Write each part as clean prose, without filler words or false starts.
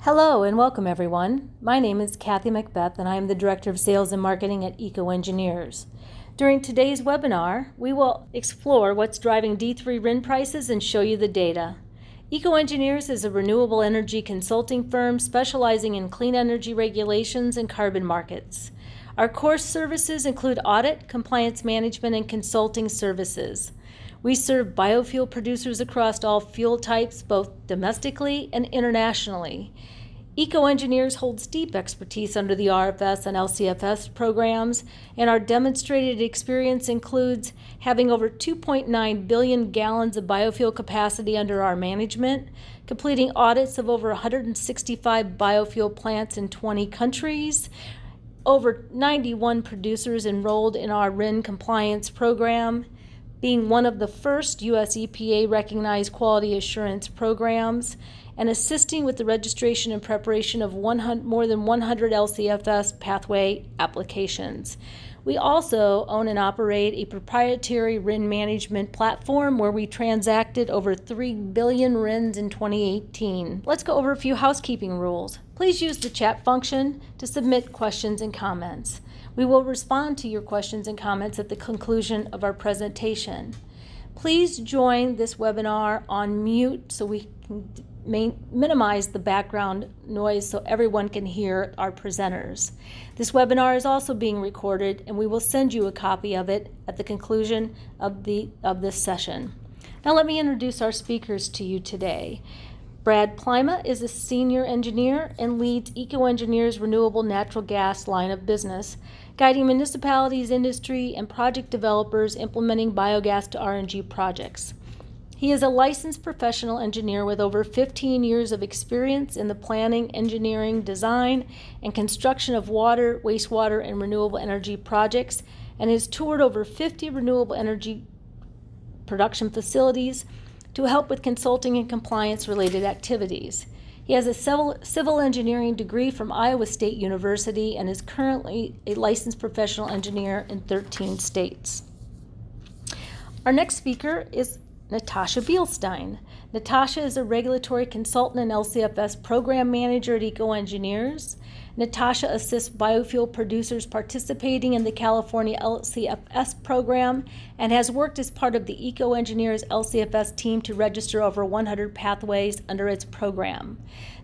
Hello and welcome everyone. My name is Kathy Macbeth and I am the Director of Sales and Marketing at EcoEngineers. During today's webinar, we will explore what's driving D3 RIN prices and show you the data. EcoEngineers is a renewable energy consulting firm specializing in clean energy regulations and carbon markets. Our core services include audit, compliance management, and consulting services. We serve biofuel producers across all fuel types, both domestically and internationally. EcoEngineers holds deep expertise under the RFS and LCFS programs, and our demonstrated experience includes having over 2.9 billion gallons of biofuel capacity under our management, completing audits of over 165 biofuel plants in 20 countries, over 91 producers enrolled in our RIN compliance program, being one of the first U.S. EPA recognized quality assurance programs, and assisting with the registration and preparation of more than 100 LCFS pathway applications. We also own and operate a proprietary RIN management platform where we transacted over 3 billion RINs in 2018. Let's go over a few housekeeping rules. Please use the chat function to submit questions and comments. We will respond to your questions and comments at the conclusion of our presentation. Please join this webinar on mute so we can minimize the background noise so everyone can hear our presenters. This webinar is also being recorded and we will send you a copy of it at the conclusion of this session. Now let me introduce our speakers to you today. Brad Plima is a senior engineer and leads EcoEngineers' renewable natural gas line of business, guiding municipalities, industry, and project developers implementing biogas to RNG projects. He is a licensed professional engineer with over 15 years of experience in the planning, engineering, design, and construction of water, wastewater, and renewable energy projects, and has toured over 50 renewable energy production facilities to help with consulting and compliance-related activities. He has a civil engineering degree from Iowa State University and is currently a licensed professional engineer in 13 states. Our next speaker is Natasha Bielstein. Natasha is a regulatory consultant and LCFS program manager at EcoEngineers. Natasha assists biofuel producers participating in the California LCFS program and has worked as part of the EcoEngineers LCFS team to register over 100 pathways under its program.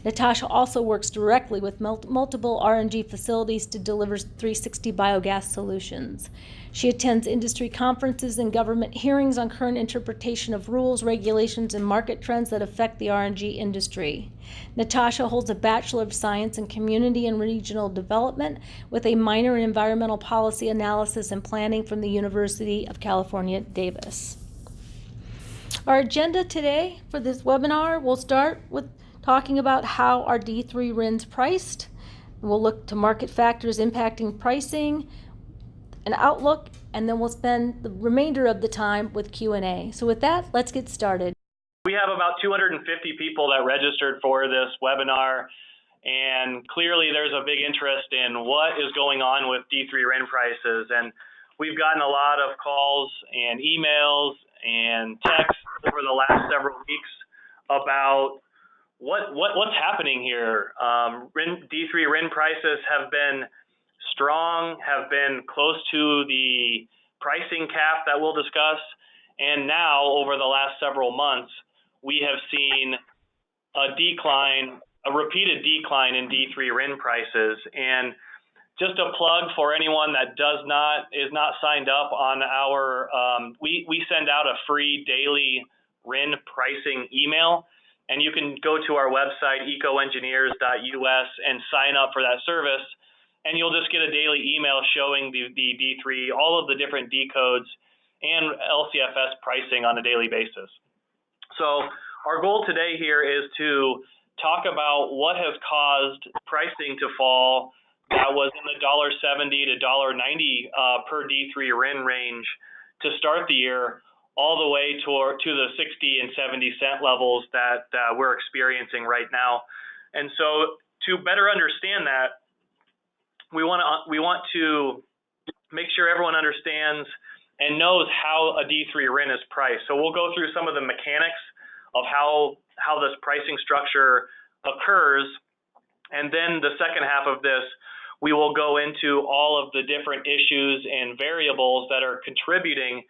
Natasha also works directly with multiple RNG facilities to deliver 360 biogas solutions. She attends industry conferences and government hearings on current interpretation of rules, regulations, and market trends that affect the RNG industry. Natasha holds a Bachelor of Science in Community and Regional Development with a minor in Environmental Policy Analysis and Planning from the University of California, Davis. Our agenda today for this webinar will start with talking about how our D3 RINs priced. We'll look to market factors impacting pricing, an outlook, and then we'll spend the remainder of the time with Q&A. So with that, let's get started. We have about 250 people that registered for this webinar, and clearly there's a big interest in what is going on with D3 RIN prices. And we've gotten a lot of calls and emails and texts over the last several weeks about what's happening here. D3 RIN prices have been strong, have been close to the pricing cap that we'll discuss, and now over the last several months we have seen a repeated decline in D3 RIN prices. And just a plug for anyone that is not signed up on our we send out a free daily RIN pricing email, and you can go to our website ecoengineers.us and sign up for that service, and you'll just get a daily email showing the D3, all of the different D codes and LCFS pricing on a daily basis. So our goal today here is to talk about what has caused pricing to fall that was in the $1.70 to $1.90 per D3 RIN range to start the year, all the way to the 60 and 70 cent levels that we're experiencing right now. And so to better understand that, we want to make sure everyone understands and knows how a D3 RIN is priced. So we'll go through some of the mechanics of how this pricing structure occurs And then the second half of this, we will go into all of the different issues and variables that are contributing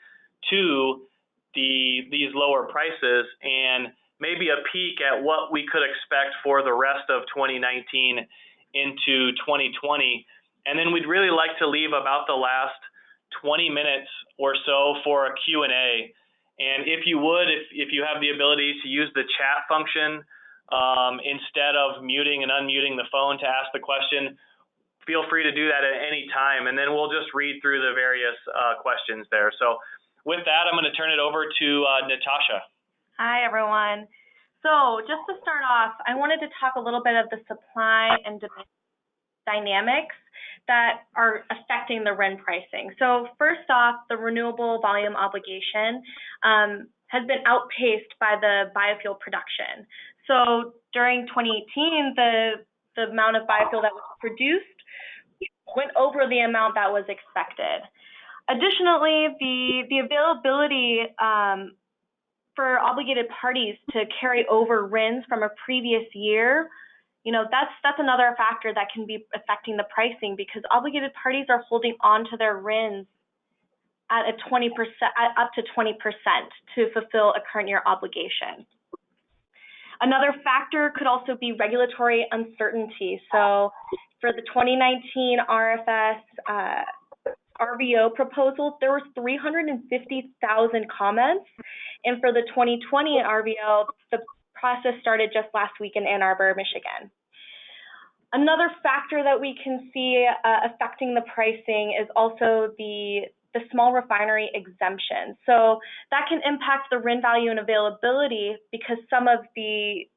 to these lower prices, and maybe a peek at what we could expect for the rest of 2019 into 2020. And then we'd really like to leave about the last 20 minutes or so for a Q&A. And if you would, if you have the ability to use the chat function instead of muting and unmuting the phone to ask the question, feel free to do that at any time, and then we'll just read through the various questions there. So with that, I'm going to turn it over to Natasha. Hi, everyone. So just to start off, I wanted to talk a little bit of the supply and demand dynamics that are affecting the RIN pricing. So first off, the renewable volume obligation has been outpaced by the biofuel production. So during 2018, the amount of biofuel that was produced went over the amount that was expected. Additionally, the availability for obligated parties to carry over RINs from a previous year, that's another factor that can be affecting the pricing, because obligated parties are holding on to their RINs at up to 20% to fulfill a current year obligation. Another factor could also be regulatory uncertainty. So for the 2019 RFS RVO proposal, there was 350,000 comments. And for the 2020 RVO, the process started just last week in Ann Arbor, Michigan. Another factor that we can see affecting the pricing is also the small refinery exemption. So that can impact the RIN value and availability, because some of the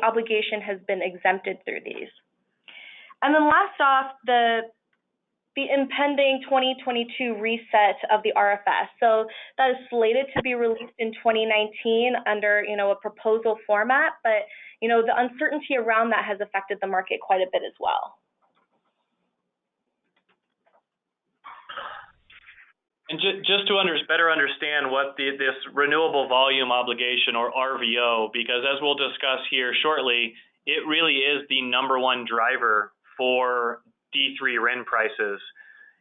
obligation has been exempted through these. And then last off, the impending 2022 reset of the RFS. So that is slated to be released in 2019 under, a proposal format, but, the uncertainty around that has affected the market quite a bit as well. And just to better understand what this renewable volume obligation, or RVO, because as we'll discuss here shortly, it really is the #1 driver for D3 RIN prices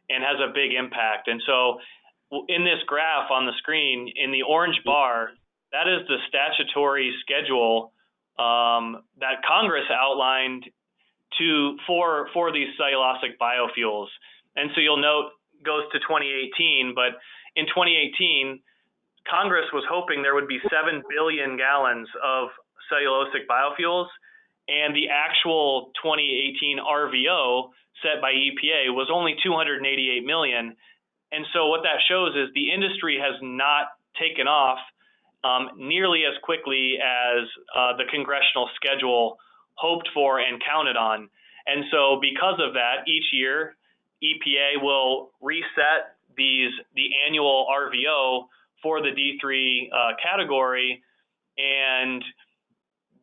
and has a big impact. And so in this graph on the screen, in the orange bar, that is the statutory schedule that Congress outlined for these cellulosic biofuels. And so you'll note goes to 2018, but in 2018, Congress was hoping there would be 7 billion gallons of cellulosic biofuels, and the actual 2018 RVO set by EPA was only 288 million. And so what that shows is the industry has not taken off nearly as quickly as the Congressional Schedule hoped for and counted on. And so because of that, each year, EPA will reset the annual RVO for the D3 category, and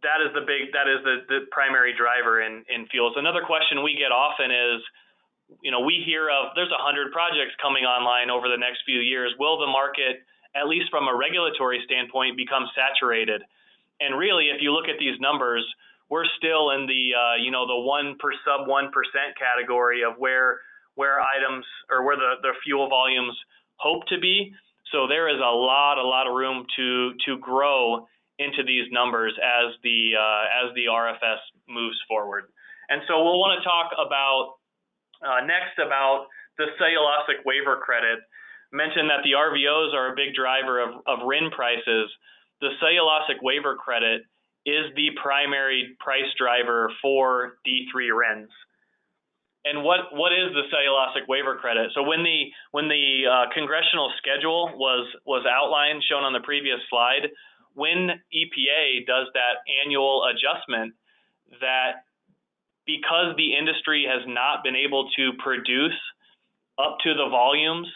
that is the primary driver in fuels. Another question we get often is, we hear of there's 100 projects coming online over the next few years. Will the market, at least from a regulatory standpoint, become saturated? And really, if you look at these numbers, we're still in the the sub 1% category of where items, or where the fuel volumes hope to be. So there is a lot of room to grow into these numbers as the RFS moves forward. And so we'll want to talk about next about the cellulosic waiver credit. Mentioned that the RVOs are a big driver of RIN prices. The cellulosic waiver credit is the primary price driver for D3 RINs. And what is the cellulosic waiver credit? So when the Congressional Schedule was outlined, shown on the previous slide, when EPA does that annual adjustment, that because the industry has not been able to produce up to the volumes,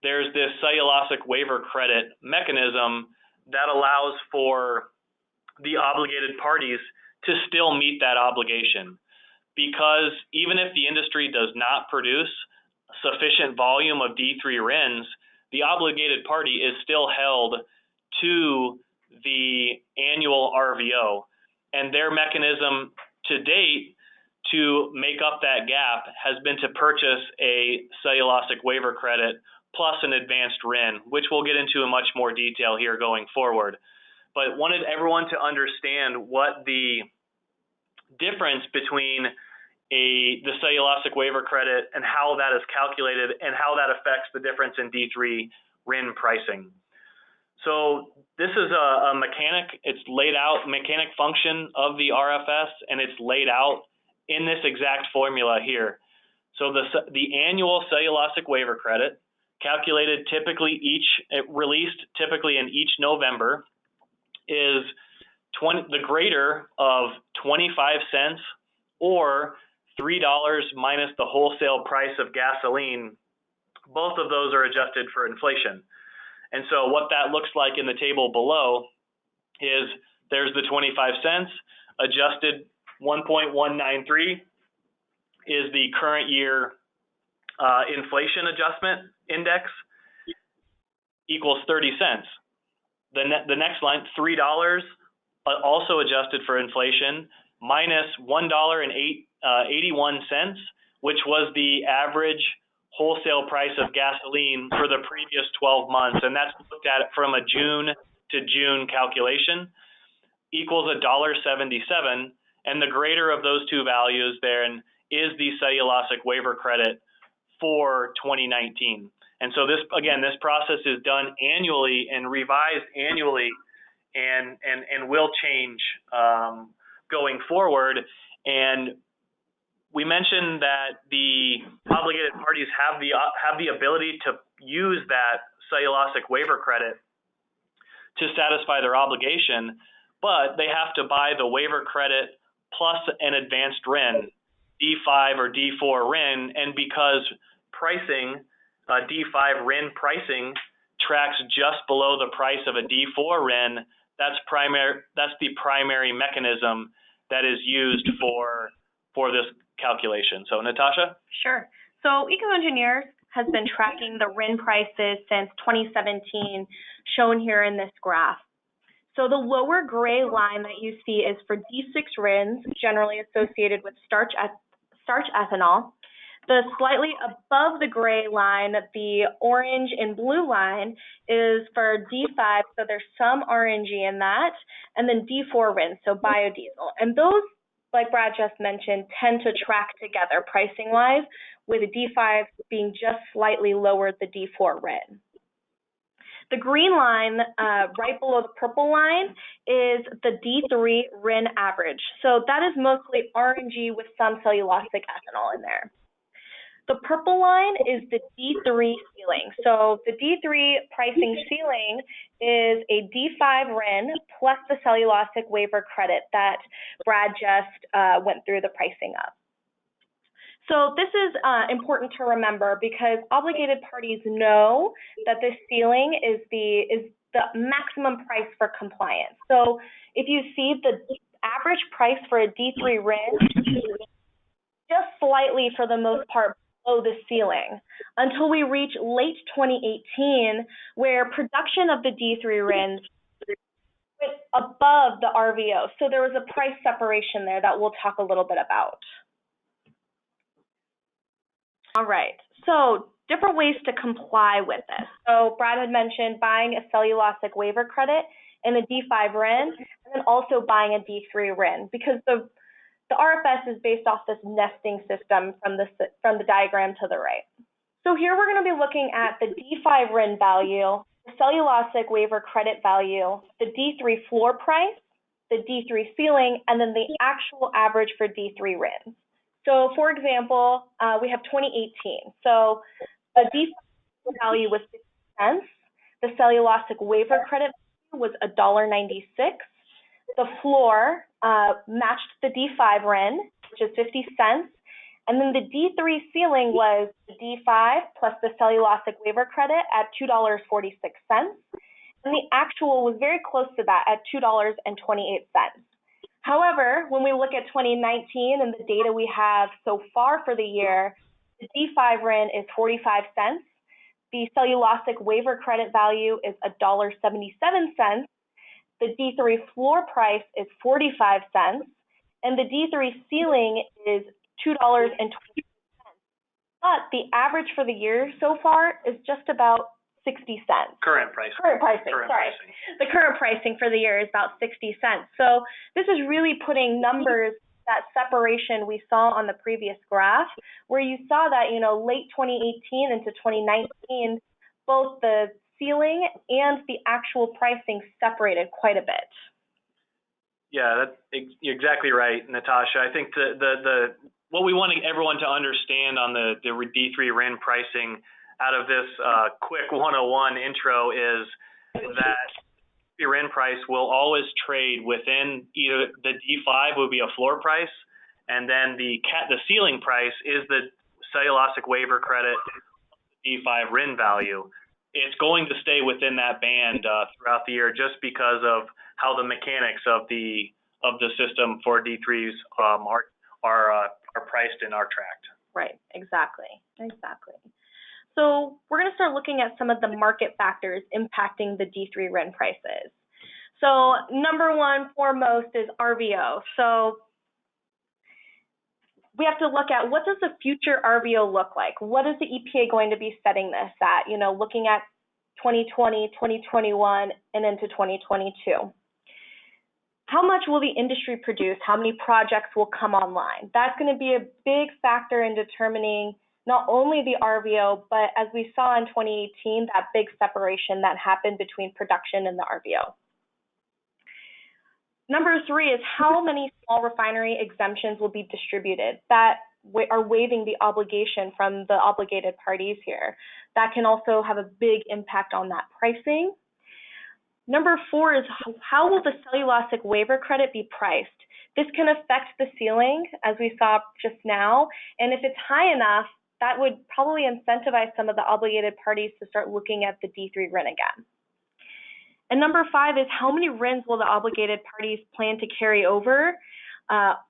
there's this cellulosic waiver credit mechanism that allows for the obligated parties to still meet that obligation. Because even if the industry does not produce sufficient volume of D3 RINs, the obligated party is still held to the annual RVO. And their mechanism to date, to make up that gap has been to purchase a cellulosic waiver credit plus an advanced RIN, which we'll get into in much more detail here going forward. But wanted everyone to understand what the difference between the cellulosic waiver credit and how that is calculated and how that affects the difference in D3 RIN pricing. So this is a mechanic, it's laid out, mechanic function of the RFS, and it's laid out in this exact formula here. So the annual cellulosic waiver credit, calculated typically released typically in each November, is the greater of 25 cents or $3 minus the wholesale price of gasoline. Both of those are adjusted for inflation. And so what that looks like in the table below is there's the 25 cents, adjusted 1.193 is the current year inflation adjustment index, equals 30 cents. The next line, $3, also adjusted for inflation, minus $1.81, which was the average wholesale price of gasoline for the previous 12 months, and that's looked at from a June to June calculation, equals $1.77, and the greater of those two values then is the cellulosic waiver credit for 2019. And so this, again, this process is done annually and revised annually and will change going forward. And we mentioned that the obligated parties have the ability to use that cellulosic waiver credit to satisfy their obligation, but they have to buy the waiver credit plus an advanced RIN, D5 or D4 RIN, and because pricing, D5 RIN pricing tracks just below the price of a D4 RIN, that's the primary mechanism that is used for this calculation. So Natasha? Sure. So EcoEngineers has been tracking the RIN prices since 2017, shown here in this graph. So the lower gray line that you see is for D6 RINs, generally associated with starch ethanol. The slightly above the gray line, the orange and blue line, is for D5, so there's some RNG in that, and then D4 RINs, so biodiesel. And those, like Brad just mentioned, tend to track together pricing-wise, with D5 being just slightly lower the D4 RIN. The green line right below the purple line is the D3 RIN average. So that is mostly RNG with some cellulosic ethanol in there. The purple line is the D3 ceiling. So the D3 pricing ceiling is a D5 RIN plus the cellulosic waiver credit that Brad just went through the pricing of. So this is important to remember because obligated parties know that this ceiling is the maximum price for compliance. So if you see the average price for a D3 RIN, just slightly for the most part below the ceiling until we reach late 2018, where production of the D3 RINs went above the RVO. So there was a price separation there that we'll talk a little bit about. All right, so different ways to comply with this. So Brad had mentioned buying a cellulosic waiver credit and a D5 RIN, and then also buying a D3 RIN, because the RFS is based off this nesting system from the diagram to the right. So here we're going to be looking at the D5 RIN value, the cellulosic waiver credit value, the D3 floor price, the D3 ceiling, and then the actual average for D3 RINs. So for example, we have 2018. So the D5 value was 50 cents. The cellulosic waiver credit was $1.96. The floor matched the D5 RIN, which is 50 cents. And then the D3 ceiling was the D5 plus the cellulosic waiver credit at $2.46. And the actual was very close to that at $2.28. However, when we look at 2019 and the data we have so far for the year, the D5 RIN is 45 cents. The cellulosic waiver credit value is $1.77. The D3 floor price is 45 cents. and the D3 ceiling is $2.20. But the average for the year so far is just about 60 cents. Current pricing. The current pricing for the year is about 60 cents. So this is really putting numbers, that separation we saw on the previous graph, where you saw that, late 2018 into 2019, both the ceiling and the actual pricing separated quite a bit. Yeah, you're exactly right, Natasha. I think what we want everyone to understand on the D3 RIN pricing out of this quick 101 intro is that the RIN price will always trade within either the D5 would be a floor price, and then the ceiling price is the cellulosic waiver credit D5 RIN value. It's going to stay within that band throughout the year, just because of how the mechanics of the system for D3s are priced and are tracked. Right. Exactly. So we're going to start looking at some of the market factors impacting the D3 RIN prices. So number one, foremost, is RVO. So we have to look at, what does the future RVO look like? What is the EPA going to be setting this at, looking at 2020, 2021, and into 2022? How much will the industry produce? How many projects will come online? That's going to be a big factor in determining not only the RVO, but as we saw in 2018, that big separation that happened between production and the RVO. Number three is how many small refinery exemptions will be distributed that are waiving the obligation from the obligated parties here. That can also have a big impact on that pricing. Number four is how will the cellulosic waiver credit be priced? This can affect the ceiling, as we saw just now, and if it's high enough, that would probably incentivize some of the obligated parties to start looking at the D3 RIN again. And number five is how many RINs will the obligated parties plan to carry over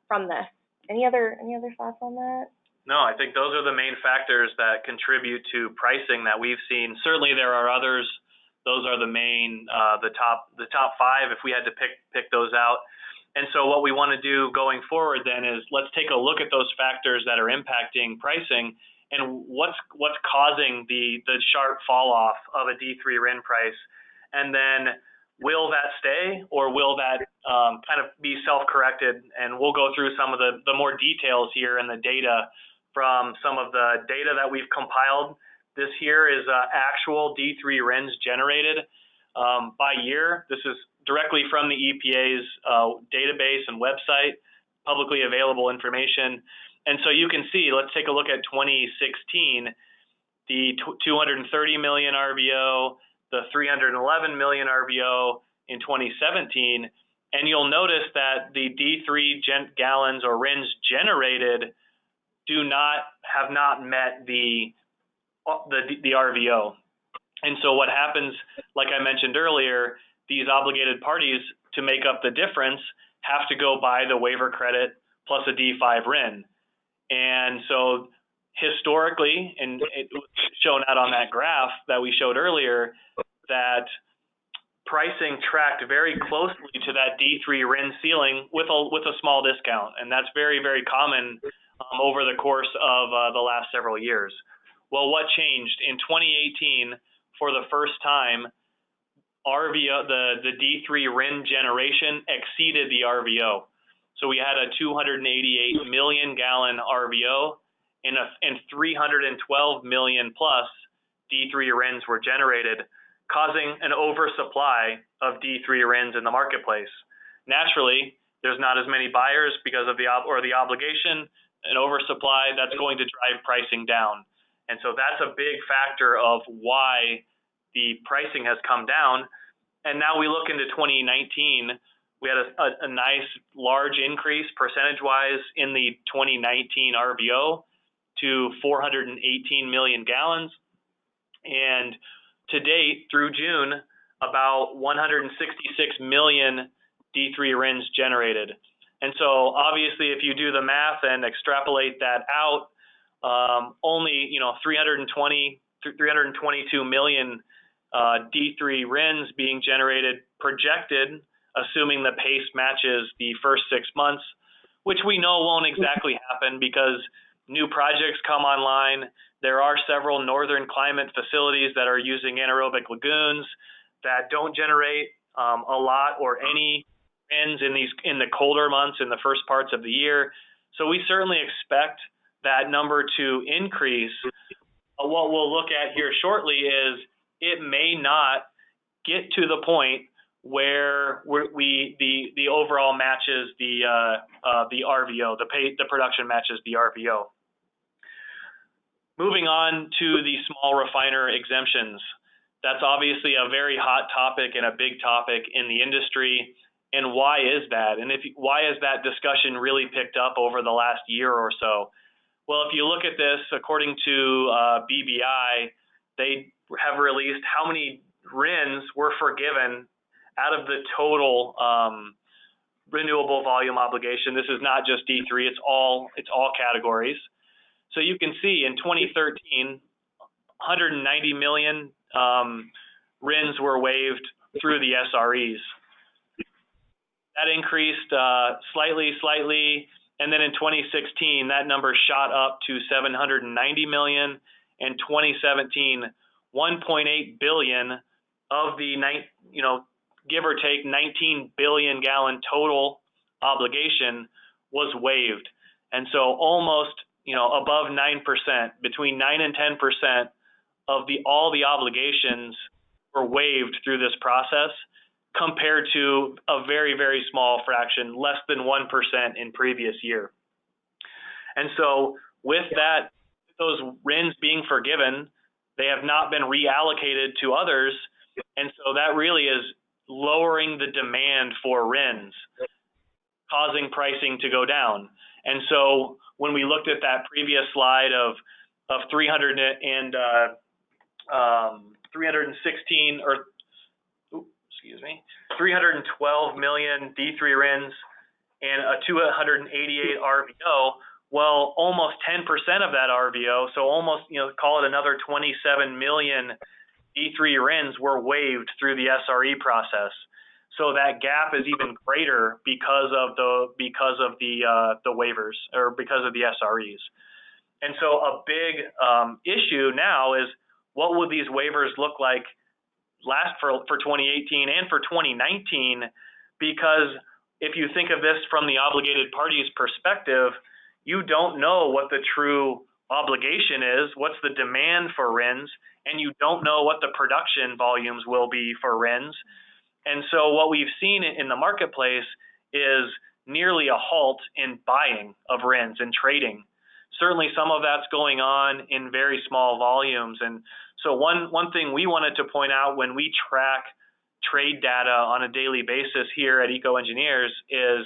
from this? Any other thoughts on that? No, I think those are the main factors that contribute to pricing that we've seen. Certainly there are others. Those are the main, the top five, if we had to pick those out. And so what we want to do going forward then is let's take a look at those factors that are impacting pricing and what's causing the sharp fall off of a D3 RIN price. And then will that stay, or will that kind of be self-corrected? And we'll go through some of the more details here in the data from some of the data that we've compiled. This here is actual D3 RINs generated by year. This is directly from the EPA's database and website, publicly available information. And so you can see, let's take a look at 2016, the 230 million RVO, the 311 million RVO in 2017, and you'll notice that the D3 gallons or RINs generated have not met the RVO. And so what happens, like I mentioned earlier, these obligated parties, to make up the difference, have to go buy the waiver credit plus a D5 RIN. And so historically, and it was shown out on that graph that we showed earlier, that pricing tracked very closely to that D3 RIN ceiling with a small discount. And that's very, very common over the course of the last several years. Well, what changed? In 2018, for the first time, RVO, the D3 RIN generation exceeded the RVO. So we had a 288 million gallon RVO and 312 million plus D3 RINs were generated, causing an oversupply of D3 RINs in the marketplace. Naturally, there's not as many buyers because of the obligation, an oversupply that's going to drive pricing down. And so that's a big factor of why the pricing has come down. And now we look into 2019, we had a nice large increase percentage-wise in the 2019 RVO to 418 million gallons. And to date, through June, about 166 million D3 RINs generated. And so obviously, if you do the math and extrapolate that out, only 322 million D3 RINs being generated projected, assuming the pace matches the first 6 months, which we know won't exactly happen because new projects come online. There are several northern climate facilities that are using anaerobic lagoons that don't generate a lot or any RINs in the colder months in the first parts of the year. So we certainly expect that number to increase. What we'll look at here shortly is it may not get to the point where the overall matches the RVO, the production matches the RVO. Moving on to the small refiner exemptions. That's obviously a very hot topic and a big topic in the industry. And why is that? And why has that discussion really picked up over the last year or so? Well, if you look at this, according to BBI, they have released how many RINs were forgiven out of the total renewable volume obligation. This is not just D3; it's all categories. So you can see in 2013, 190 million RINs were waived through the SREs. That increased slightly, and then in 2016, that number shot up to 790 million. In 2017, 1.8 billion of the give or take 19 billion gallon total obligation was waived, and so almost above 9%, between 9 and 10% of all the obligations were waived through this process, compared to a very, very small fraction, less than 1% in previous year. And so with that, those RINs being forgiven, they have not been reallocated to others. And so that really is lowering the demand for RINs, causing pricing to go down. And so when we looked at that previous slide of 316 or 312 million D3 RINs and a 288 RVO, well, almost 10% of that RVO, so almost, call it another 27 million D3 RINs were waived through the SRE process. So that gap is even greater because of the waivers, or because of the SREs. And so a big issue now is, what would these waivers look like last for 2018 and for 2019? Because if you think of this from the obligated party's perspective, you don't know what the true obligation is, what's the demand for RINs, and you don't know what the production volumes will be for RINs. And so what we've seen in the marketplace is nearly a halt in buying of RINs and trading. Certainly some of that's going on in very small volumes. And so one thing we wanted to point out when we track trade data on a daily basis here at EcoEngineers is,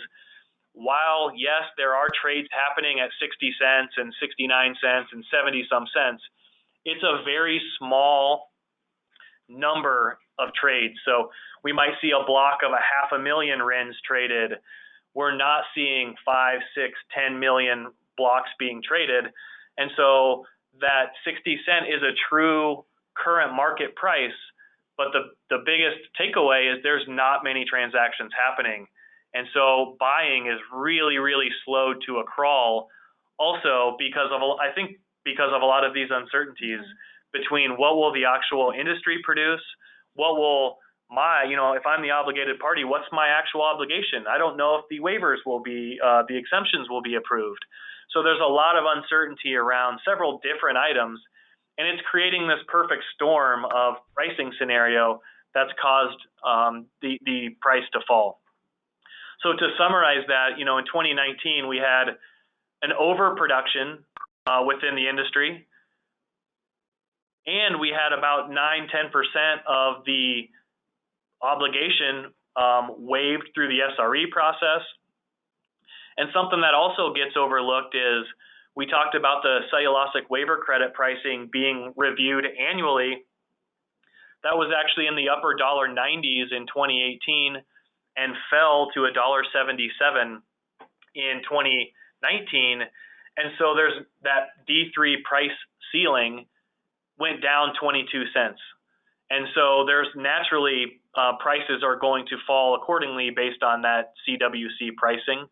while yes, there are trades happening at 60 cents and 69 cents and 70 some cents, it's a very small number of trades. So we might see a block of 500,000 RINs traded. We're not seeing 5, 6, 10 million blocks being traded. And so that 60 cent is a true current market price, but the biggest takeaway is there's not many transactions happening. And so buying is really, really slowed to a crawl, also because of a lot of these uncertainties between what will the actual industry produce, what will if I'm the obligated party, what's my actual obligation? I don't know if the waivers will be, the exemptions will be approved. So there's a lot of uncertainty around several different items, and it's creating this perfect storm of pricing scenario that's caused the price to fall. So to summarize that, in 2019, we had an overproduction within the industry, and we had about 9-10% of the obligation waived through the SRE process. And something that also gets overlooked is, we talked about the cellulosic waiver credit pricing being reviewed annually. That was actually in the upper $90s in 2018 and fell to $1.77 in 2019. And so there's that D3 price ceiling went down 22 cents. And so there's naturally prices are going to fall accordingly based on that CWC pricing.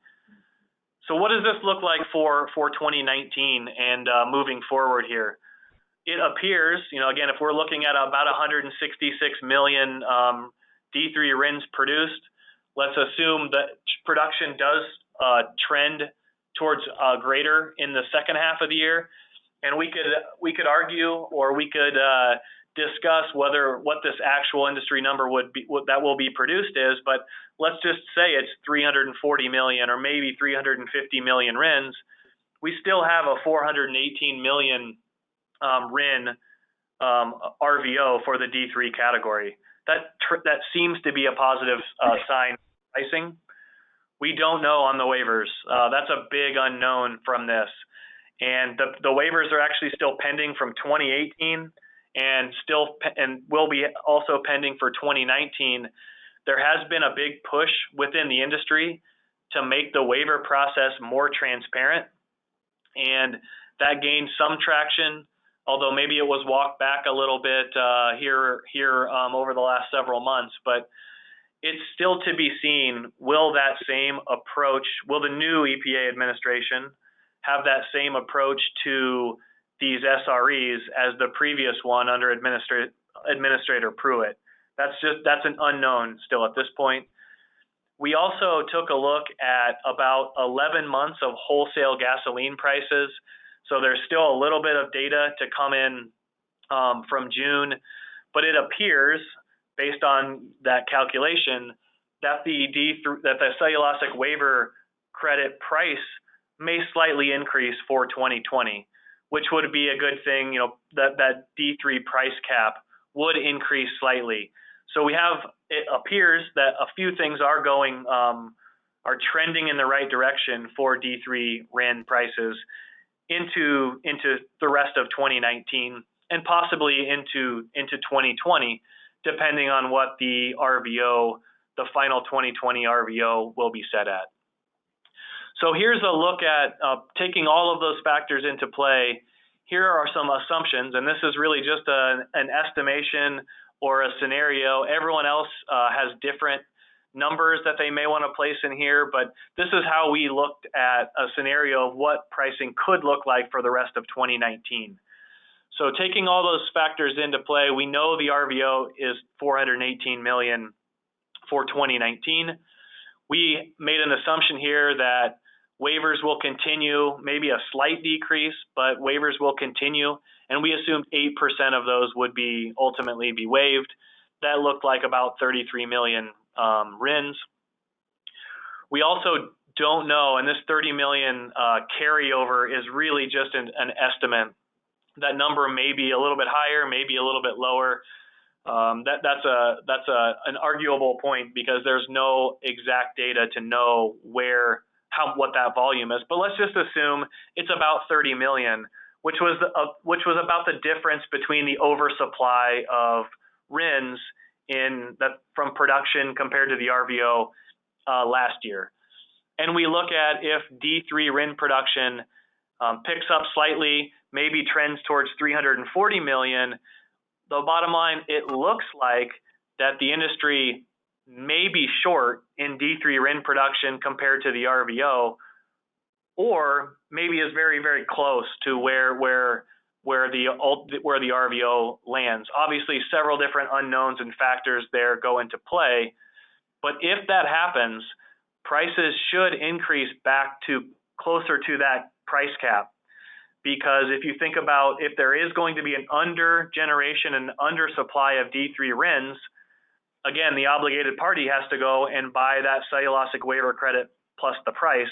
So what does this look like for 2019 and moving forward here? It appears, again, if we're looking at about 166 million D3 RINs produced, let's assume that production does trend towards greater in the second half of the year, and we could argue, or we could discuss what this actual industry number would be, what that will be produced is. But let's just say it's 340 million or maybe 350 million RINs. We still have a 418 million RIN RVO for the D3 category. That seems to be a positive sign. Pricing, we don't know on the waivers. That's a big unknown from this, and the waivers are actually still pending from 2018, and will be also pending for 2019. There has been a big push within the industry to make the waiver process more transparent, and that gained some traction, although maybe it was walked back a little bit here over the last several months. But it's still to be seen, will the new EPA administration have that same approach to these SREs as the previous one under Administrator Pruitt? That's an unknown still at this point. We also took a look at about 11 months of wholesale gasoline prices. So there's still a little bit of data to come in from June, but it appears, based on that calculation, that the cellulosic waiver credit price may slightly increase for 2020, which would be a good thing. That D3 price cap would increase slightly. So it appears that a few things are trending in the right direction for D3 RIN prices into the rest of 2019 and possibly into 2020. Depending on what the final 2020 RVO will be set at. So here's a look at taking all of those factors into play. Here are some assumptions, and this is really just an estimation or a scenario. Everyone else has different numbers that they may want to place in here, but this is how we looked at a scenario of what pricing could look like for the rest of 2019. So taking all those factors into play, we know the RVO is 418 million for 2019. We made an assumption here that waivers will continue, maybe a slight decrease, but waivers will continue. And we assumed 8% of those would ultimately be waived. That looked like about 33 million RINs. We also don't know, and this 30 million carryover is really just an estimate. That number may be a little bit higher, maybe a little bit lower. That's an arguable point because there's no exact data to know what that volume is. But let's just assume it's about 30 million, which was about the difference between the oversupply of RINs from production compared to the RVO last year. And we look at if D3 RIN production picks up slightly, maybe trends towards 340 million, the bottom line, it looks like that the industry may be short in D3 RIN production compared to the RVO, or maybe is very, very close to where the RVO lands. Obviously, several different unknowns and factors there go into play, but if that happens, prices should increase back to closer to that price cap. Because if you think about if there is going to be an under generation and under supply of D3 RINs, again, the obligated party has to go and buy that cellulosic waiver credit plus the price.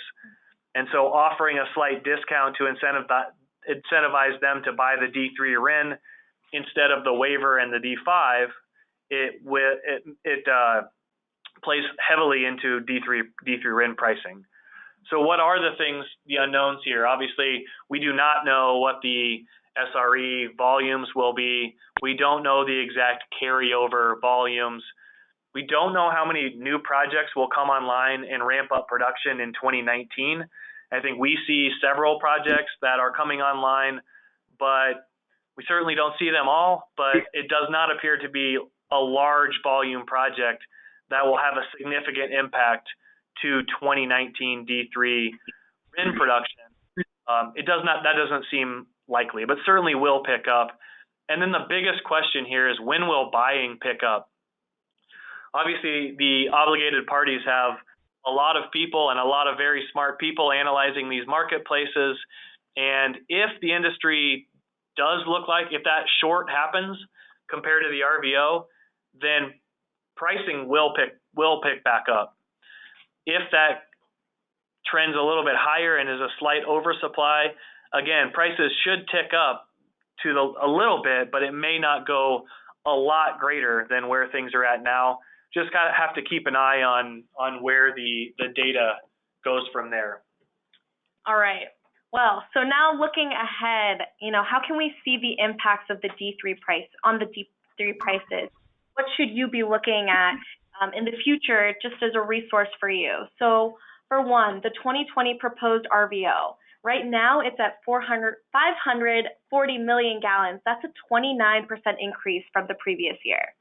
And so offering a slight discount to incentivize them to buy the D3 RIN instead of the waiver and the D5, it plays heavily into D3 RIN pricing. So what are the unknowns here? Obviously, we do not know what the SRE volumes will be. We don't know the exact carryover volumes. We don't know how many new projects will come online and ramp up production in 2019. I think we see several projects that are coming online, but we certainly don't see them all. But it does not appear to be a large volume project that will have a significant impact to 2019 D3 RIN production, that doesn't seem likely, but certainly will pick up. And then the biggest question here is, when will buying pick up? Obviously, the obligated parties have a lot of people and a lot of very smart people analyzing these marketplaces. And if the industry does look like, if that short happens compared to the RVO, then pricing will pick back up. If that trends a little bit higher and is a slight oversupply, again, prices should tick up to a little bit, but it may not go a lot greater than where things are at now. Just kind of have to keep an eye on where the data goes from there. All right. Well, so now looking ahead, how can we see the impacts of the D3 price on the D3 prices? What should you be looking at in the future, just as a resource for you? So for one, the 2020 proposed RVO. Right now, it's at 540 million gallons. That's a 29% increase from the previous year.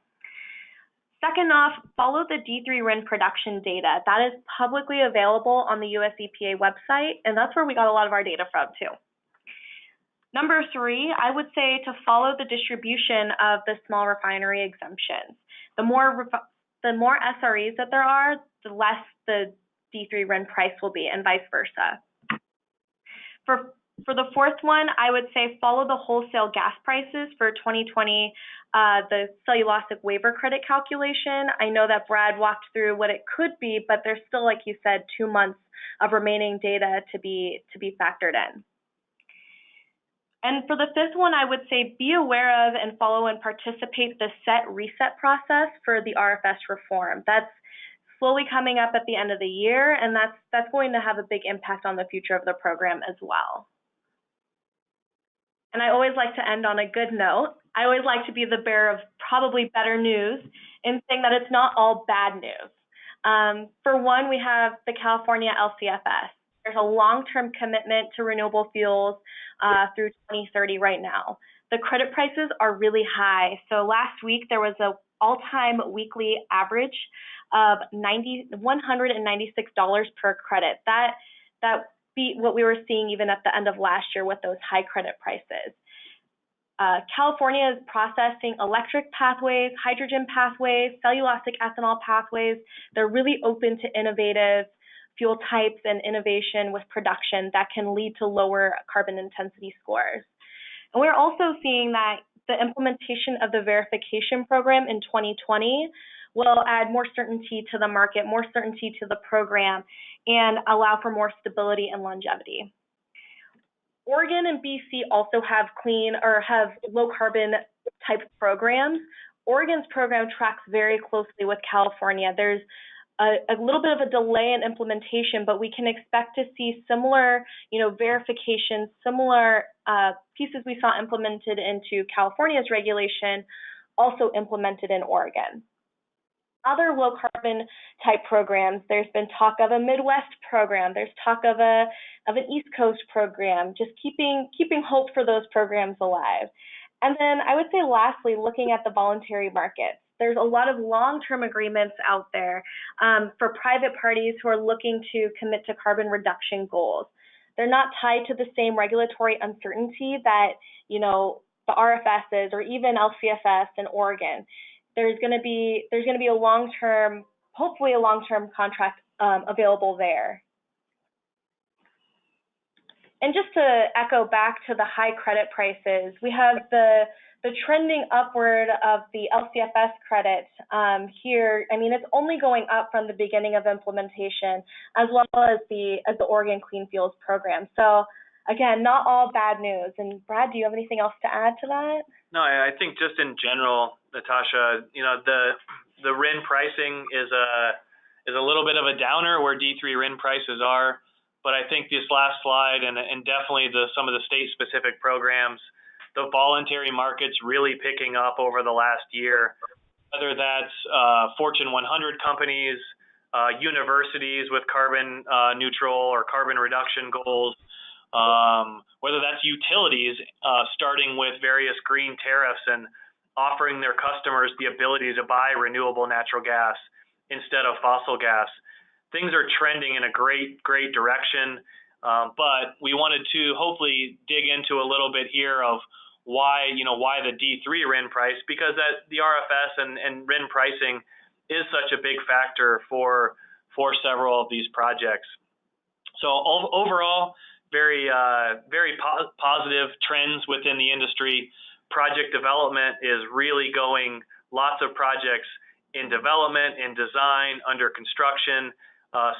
Second off, follow the D3 RIN production data. That is publicly available on the US EPA website, and that's where we got a lot of our data from too. Number three, I would say to follow the distribution of the small refinery exemptions. The more SREs that there are, the less the D3 RIN price will be, and vice versa. For the fourth one, I would say follow the wholesale gas prices for 2020, the cellulosic waiver credit calculation. I know that Brad walked through what it could be, but there's still, like you said, 2 months of remaining data to be factored in. And for the fifth one, I would say be aware of and follow and participate the set reset process for the RFS reform. That's slowly coming up at the end of the year, and that's going to have a big impact on the future of the program as well. And I always like to end on a good note. I always like to be the bearer of probably better news in saying that it's not all bad news. For one, we have the California LCFS. There's a long-term commitment to renewable fuels through 2030 right now. The credit prices are really high. So last week, there was an all-time weekly average of $196 per credit. That beat what we were seeing even at the end of last year with those high credit prices. California is processing electric pathways, hydrogen pathways, cellulosic ethanol pathways. They're really open to innovative fuel types and innovation with production that can lead to lower carbon intensity scores. And we're also seeing that the implementation of the verification program in 2020 will add more certainty to the market, more certainty to the program, and allow for more stability and longevity. Oregon and BC also have low carbon type programs. Oregon's program tracks very closely with California. There's a little bit of a delay in implementation, but we can expect to see similar, verifications, similar pieces we saw implemented into California's regulation, also implemented in Oregon. Other low carbon type programs, there's been talk of a Midwest program, there's talk of an East Coast program, just keeping hope for those programs alive. And then I would say lastly, looking at the voluntary markets. There's a lot of long-term agreements out there for private parties who are looking to commit to carbon reduction goals. They're not tied to the same regulatory uncertainty that, the RFSs or even LCFS in Oregon. There's going to be a long-term, hopefully a long-term contract available there. And just to echo back to the high credit prices, we have the trending upward of the LCFS credit here. I mean, it's only going up from the beginning of implementation, as well as the Oregon Clean Fuels program. So again, not all bad news. And Brad, do you have anything else to add to that? No, I think just in general, Natasha, the RIN pricing is a little bit of a downer where D3 RIN prices are. But I think this last slide and definitely some of the state-specific programs, the voluntary market's really picking up over the last year, whether that's Fortune 100 companies, universities with carbon neutral or carbon reduction goals, whether that's utilities starting with various green tariffs and offering their customers the ability to buy renewable natural gas instead of fossil gas. Things are trending in a great direction. But we wanted to hopefully dig into a little bit here of why the D3 RIN price, because the RFS and RIN pricing is such a big factor for several of these projects. So overall, very positive trends within the industry. Project development is really going, lots of projects in development, in design, under construction,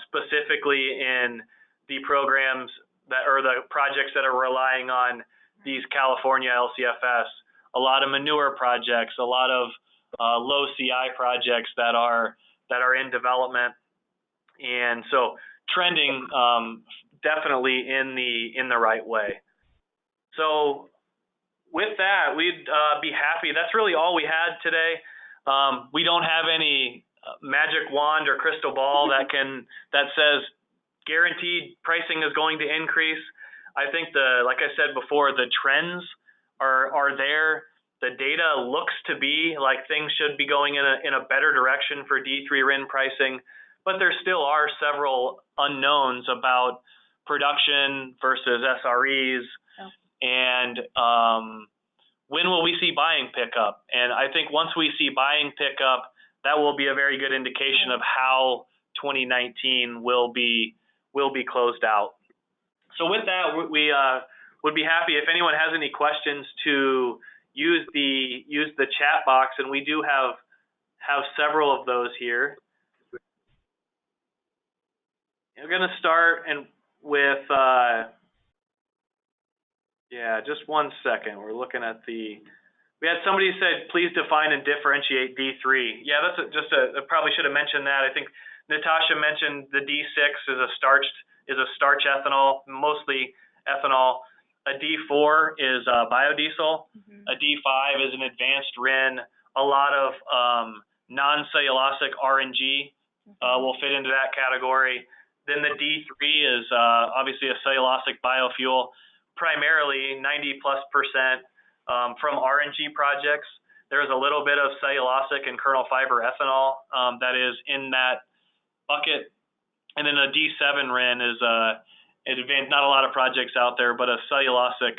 specifically in the programs the projects that are relying on these California LCFS. A lot of manure projects, a lot of low CI projects that are in development, and so trending definitely in the right way. So with that, we'd be happy. That's really all we had today. We don't have any magic wand or crystal ball that says guaranteed pricing is going to increase. I think like I said before, the trends are there. The data looks to be like things should be going in a better direction for D3 RIN pricing, but there still are several unknowns about production versus SREs, and when will we see buying pick up? And I think once we see buying pick up, that will be a very good indication of how 2019 will be closed out. So with that, we would be happy if anyone has any questions to use the chat box, and we do have several of those here. We're going to start with just one second. We're looking at we had somebody who said, please define and differentiate D3. Yeah, I probably should have mentioned that. I think Natasha mentioned the D6 is a starch ethanol, mostly ethanol. A D4 is biodiesel. A D5 is an advanced RIN. A lot of non-cellulosic RNG will fit into that category. Then the D3 is obviously a cellulosic biofuel, primarily 90+% from RNG projects. There's a little bit of cellulosic and kernel fiber ethanol that is in that bucket. And then a D7 RIN is not a lot of projects out there, but a cellulosic,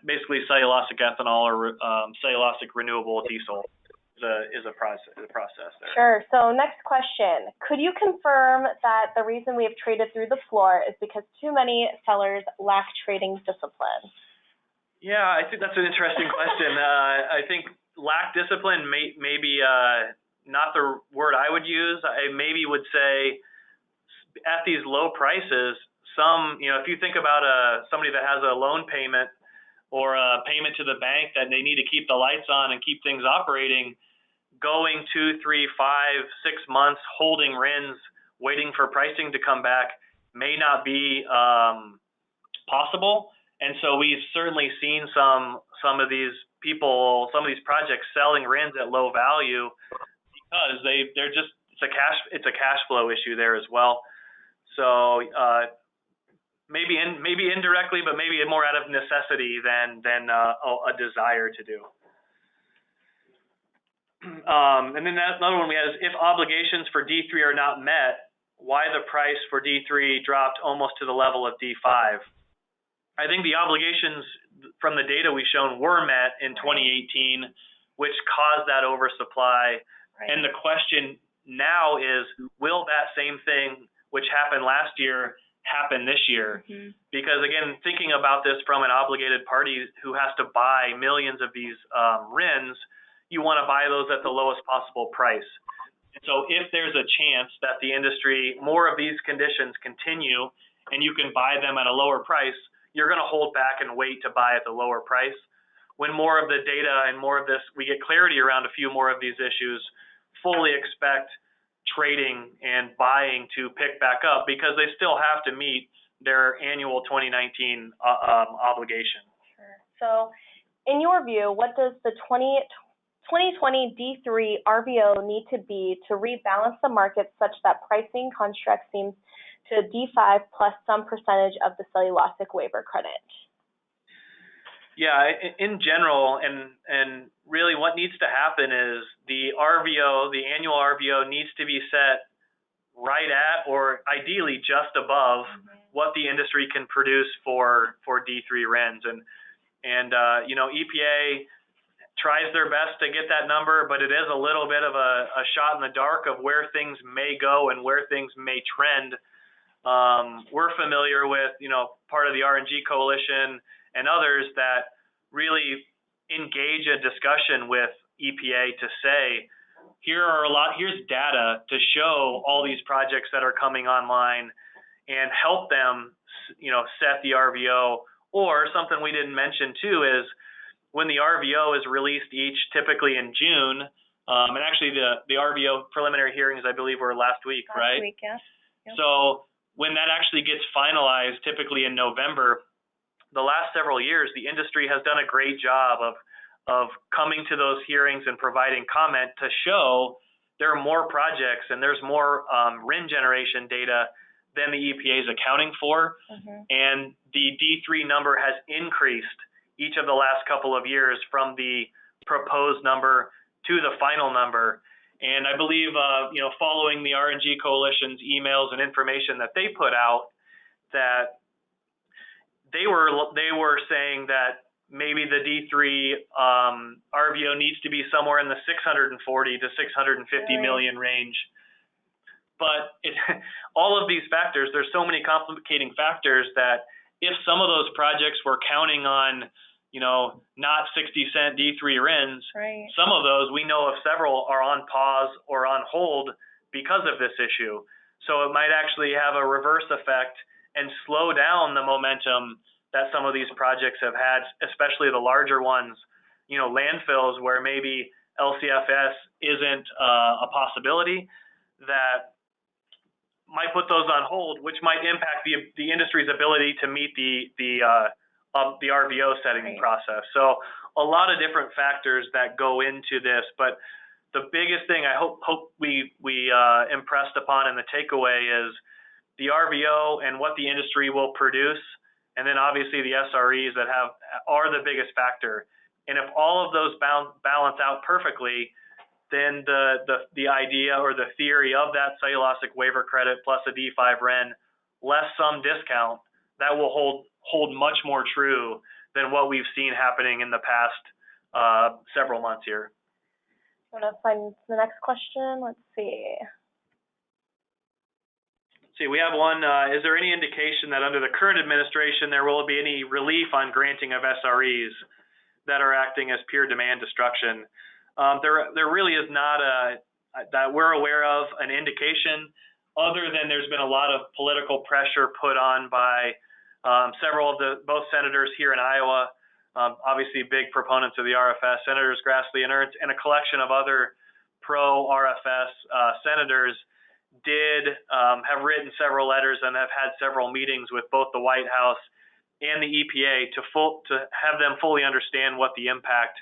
basically cellulosic ethanol or cellulosic renewable diesel is a process there. Sure. So next question. Could you confirm that the reason we have traded through the floor is because too many sellers lack trading discipline? Yeah, I think that's an interesting question. I think lack discipline may be not the word I would use. I maybe would say at these low prices, if you think about somebody that has a loan payment or a payment to the bank that they need to keep the lights on and keep things operating, going 2, 3, 5, 6 months holding RINs, waiting for pricing to come back may not be possible. And so we've certainly seen some of these people, some of these projects selling RINs at low value because it's a cash flow issue there as well. So maybe indirectly, but maybe more out of necessity than a desire to do. And then another one we had is, if obligations for D3 are not met, why the price for D3 dropped almost to the level of D5? I think the obligations from the data we've shown were met in 2018, which caused that oversupply. Right. And the question now is, will that same thing which happened last year happen this year? Because again, thinking about this from an obligated party who has to buy millions of these RINs, you want to buy those at the lowest possible price. And so if there's a chance that the industry, more of these conditions continue and you can buy them at a lower price, you're going to hold back and wait to buy at the lower price. When more of the data and more of this, we get clarity around a few more of these issues, fully expect trading and buying to pick back up because they still have to meet their annual 2019 obligation. Sure. So in your view, what does the 2020 D3 RVO need to be to rebalance the market such that pricing construct seems to D5 plus some percentage of the cellulosic waiver credit? Yeah, in general, and really what needs to happen is the RVO, the annual RVO needs to be set right at or ideally just above what the industry can produce for D3 RINs. And you know, EPA tries their best to get that number, but it is a little bit of a shot in the dark of where things may go and where things may trend. We're familiar with, you know, part of the RNG coalition and others that really engage a discussion with EPA to say, here's data to show all these projects that are coming online and help them, you know, set the RVO. Or something we didn't mention too is when the RVO is released typically in June, and actually the RVO preliminary hearings, I believe, were last week, right? Last week, yeah. Yep. So when that actually gets finalized, typically in November, the last several years, the industry has done a great job of coming to those hearings and providing comment to show there are more projects and there's more RIN generation data than the EPA is accounting for. And the D3 number has increased each of the last couple of years from the proposed number to the final number. And I believe, you know, following the RNG Coalition's emails and information that they put out, that they were saying that maybe the D3 RVO needs to be somewhere in the 640 to 650 million range. But all of these factors, there's so many complicating factors that if some of those projects were counting on, you know, not 60-cent D3 RINs, some of those, we know of several, are on pause or on hold because of this issue. So it might actually have a reverse effect and slow down the momentum that some of these projects have had, especially the larger ones, you know, landfills where maybe LCFS isn't a possibility, that might put those on hold, which might impact the industry's ability to meet the RVO setting process. So a lot of different factors that go into this, but the biggest thing I hope we impressed upon in the takeaway is the RVO and what the industry will produce, and then obviously the SREs that are the biggest factor. And if all of those balance out perfectly, then the idea or the theory of that cellulosic waiver credit plus a D5 RIN less some discount, that will hold much more true than what we've seen happening in the past several months here. I'm going to find the next question. Let's see. We have one. Is there any indication that under the current administration there will be any relief on granting of SREs that are acting as pure demand destruction? There really is not that we're aware of an indication, other than there's been a lot of political pressure put on by several of both senators here in Iowa, obviously big proponents of the RFS, Senators Grassley and Ernst, and a collection of other pro-RFS senators did have written several letters and have had several meetings with both the White House and the EPA to have them fully understand what the impact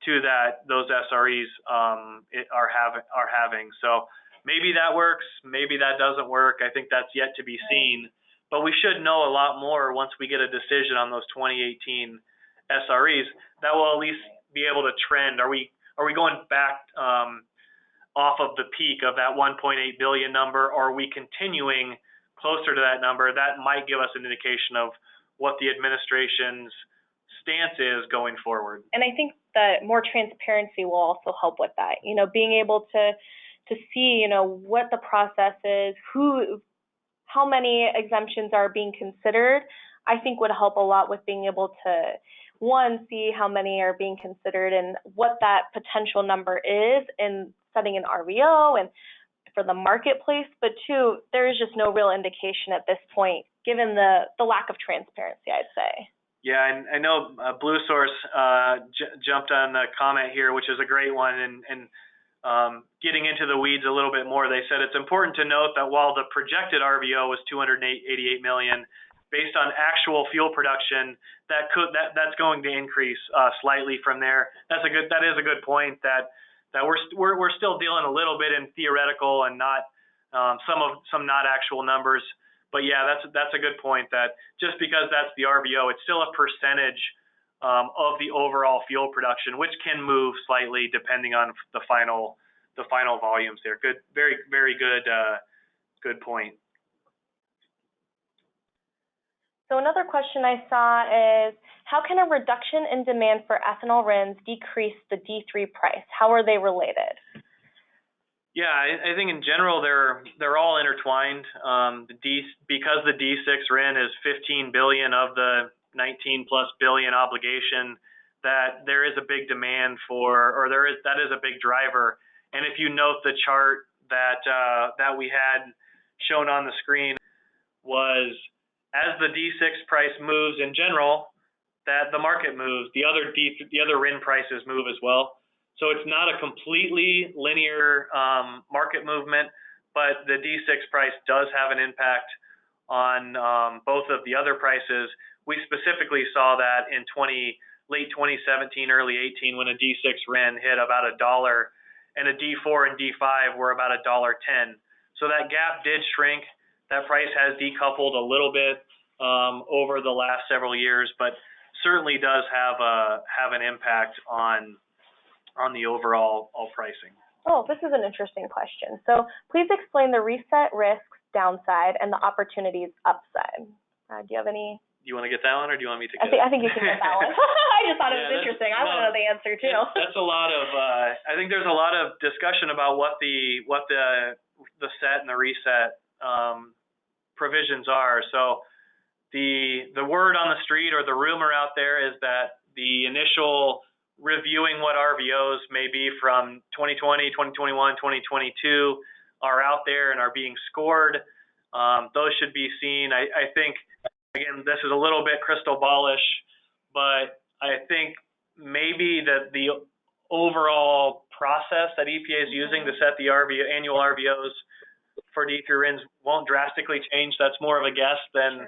to those SREs are having. So maybe that works, maybe that doesn't work. I think that's yet to be seen. But we should know a lot more once we get a decision on those 2018 SREs. That will at least be able to trend. Are we going back off of the peak of that 1.8 billion number, or are we continuing closer to that number? That might give us an indication of what the administration's stance is going forward. And I think that more transparency will also help with that. You know, being able to see, you know, what the process is, how many exemptions are being considered, I think would help a lot with being able to, one, see how many are being considered and what that potential number is in setting an RVO and for the marketplace, but two, there is just no real indication at this point, given the lack of transparency, I'd say. Yeah, and I know Blue Source jumped on the comment here, which is a great one, and getting into the weeds a little bit more, they said it's important to note that while the projected RVO was 288 million, based on actual fuel production, that's going to increase slightly from there. That is a good point. That we're still dealing a little bit in theoretical and not some not actual numbers. But yeah, that's a good point. That just because that's the RVO, it's still a percentage of the overall fuel production, which can move slightly depending on the final volumes there. Good, very good point. So another question I saw is, how can a reduction in demand for ethanol RINs decrease the D3 price? How are they related? Yeah, I think in general they're all intertwined. Because the D6 RIN is 15 billion of the 19 plus billion obligation, that there is a big demand for, or that is a big driver. And if you note the chart that we had shown on the screen, was as the D6 price moves in general, that the market moves. The other RIN prices move as well. So it's not a completely linear market movement, but the D6 price does have an impact on both of the other prices. We specifically saw that in late 2017, early 18, when a D6 RIN hit about $1, and a D4 and D5 were about $1.10. So that gap did shrink. That price has decoupled a little bit over the last several years, but certainly does have an impact on the overall pricing. Oh, this is an interesting question. So please explain the reset risks downside and the opportunities upside. Do you have any? Do you want to get that one, or do you want me to get it? I think you can get that one. I just thought it was interesting. I want to know the answer too. That's a lot of. I think there's a lot of discussion about what the set and the reset provisions are. So the word on the street, or the rumor out there, is that the initial reviewing what RVOs may be from 2020, 2021, 2022 are out there and are being scored. Those should be seen. I think, again, this is a little bit crystal ballish, but I think maybe that the overall process that EPA is using to set the annual RVOs for D3 RINs won't drastically change. That's more of a guess than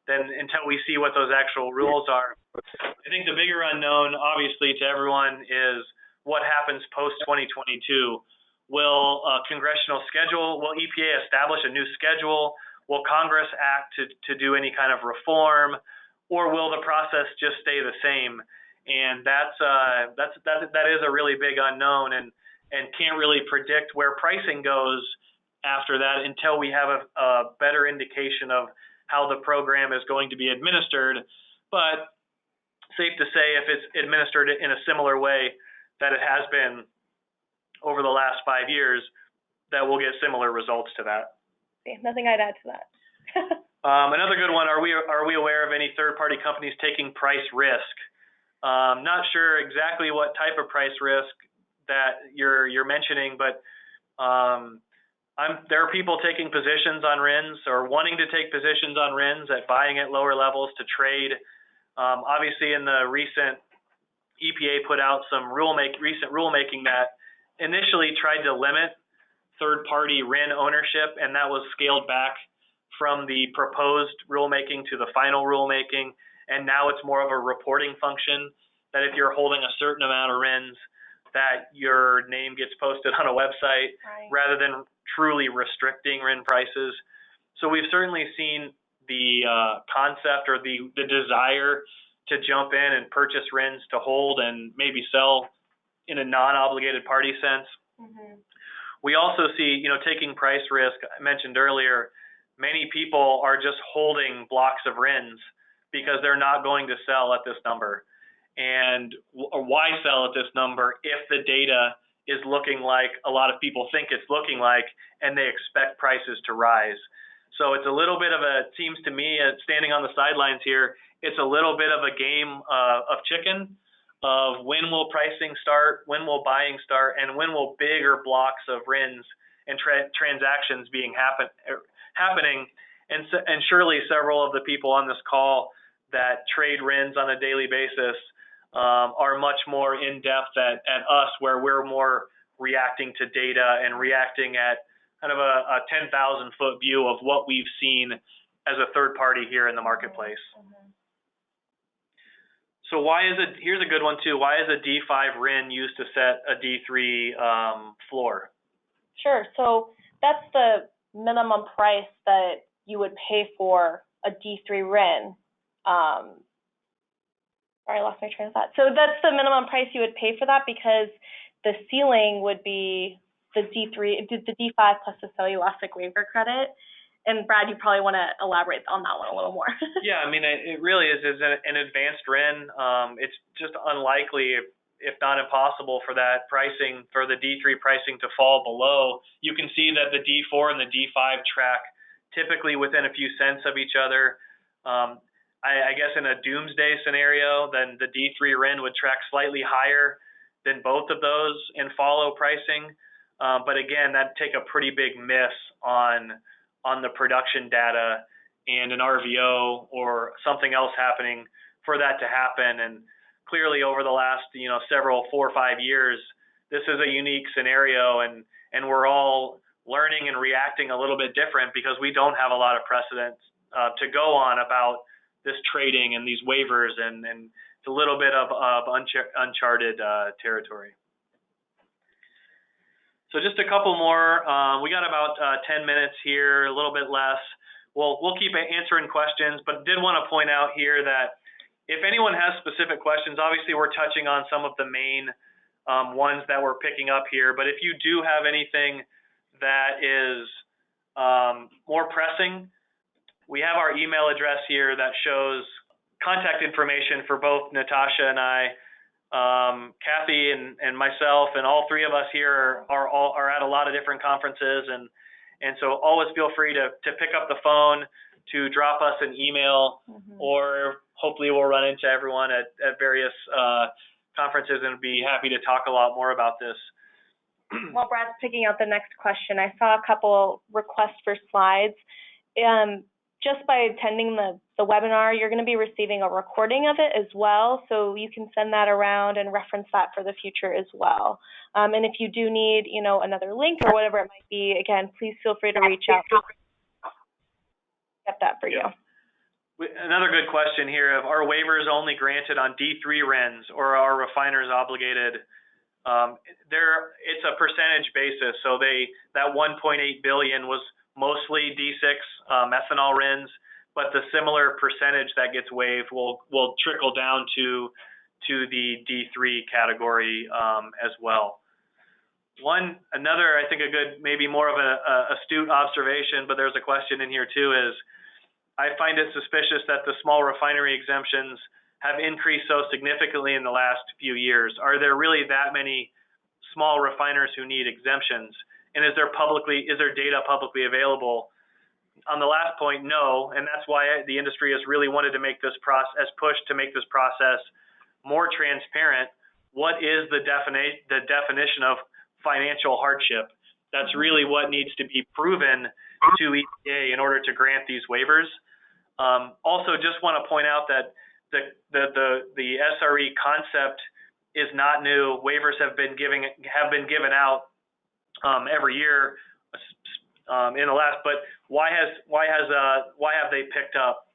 until we see what those actual rules are. I think the bigger unknown, obviously, to everyone is what happens post-2022. Will Congressional Schedule, will EPA establish a new schedule? Will Congress act to do any kind of reform? Or will the process just stay the same? And that is a really big unknown, and can't really predict where pricing goes after that until we have a better indication of how the program is going to be administered. But safe to say, if it's administered in a similar way that it has been over the last 5 years, that we'll get similar results to that. Nothing I'd add to that. Another good one, are we aware of any third-party companies taking price risk? Not sure exactly what type of price risk that you're mentioning, but there are people taking positions on RINs, or wanting to take positions on RINs at buying at lower levels to trade. Obviously, in the recent EPA put out some recent rulemaking that initially tried to limit third-party RIN ownership, and that was scaled back from the proposed rulemaking to the final rulemaking. And now it's more of a reporting function, that if you're holding a certain amount of RINs, that your name gets posted on a website, right, rather than truly restricting RIN prices. So we've certainly seen the concept, or the desire to jump in and purchase RINs to hold and maybe sell in a non-obligated party sense. Mm-hmm. We also see, taking price risk. I mentioned earlier, many people are just holding blocks of RINs because they're not going to sell at this number. And why sell at this number if the data is looking like a lot of people think it's looking like, and they expect prices to rise? So it's a little bit of seems to me, standing on the sidelines here, it's a little bit of a game of chicken, of when will pricing start, when will buying start, and when will bigger blocks of RINs and transactions happening. And surely several of the people on this call that trade RINs on a daily basis are much more in depth at us, where we're more reacting to data and reacting at kind of a 10,000 foot view of what we've seen as a third party here in the marketplace. Mm-hmm. So here's a good one too, why is a D5 RIN used to set a D3 floor? Sure, so that's the minimum price that you would pay for a D3 RIN. Sorry, I lost my train of thought. So that's the minimum price you would pay for that, because the ceiling would be the D3, the D5 plus the cellulosic waiver credit. And Brad, you probably want to elaborate on that one a little more. Yeah, I mean, it really is an advanced RIN. It's just unlikely, if not impossible, for that pricing, for the D3 pricing to fall below. You can see that the D4 and the D5 track typically within a few cents of each other. I guess in a doomsday scenario, then the D3 RIN would track slightly higher than both of those and follow pricing. But again, that'd take a pretty big miss on the production data and an RVO or something else happening for that to happen. And clearly over the last, several 4 or 5 years, this is a unique scenario, and we're all learning and reacting a little bit different because we don't have a lot of precedent to go on about this trading and these waivers, and it's a little bit of uncharted territory. So just a couple more. We got about 10 minutes here, a little bit less. We'll keep answering questions, but did want to point out here that if anyone has specific questions, obviously we're touching on some of the main ones that we're picking up here, but if you do have anything that is more pressing, we have our email address here that shows contact information for both Natasha and I. Kathy and myself and all three of us here are at a lot of different conferences, and so always feel free to pick up the phone, to drop us an email, or hopefully we'll run into everyone at various conferences and be happy to talk a lot more about this. While Brad's picking out the next question, I saw a couple requests for slides. Just by attending the webinar, you're going to be receiving a recording of it as well, so you can send that around and reference that for the future as well. And if you do need, another link or whatever it might be, again, please feel free to reach out. Get that for you. Another good question here: are waivers only granted on D3 RINs, or are refiners obligated? It's a percentage basis, so that 1.8 billion was mostly D6 ethanol RINs, but the similar percentage that gets waived will trickle down to the D3 category as well. Another, I think, a good, maybe more of an astute observation, but there's a question in here too, is I find it suspicious that the small refinery exemptions have increased so significantly in the last few years. Are there really that many small refiners who need exemptions? And is there data publicly available? On the last point, no, and that's why the industry has really wanted to make this process, pushed to make this process more transparent. What is the definition of financial hardship? That's really what needs to be proven to EPA in order to grant these waivers. Also, just want to point out that the SRE concept is not new. Waivers have been given out every year in the last, but why have they picked up?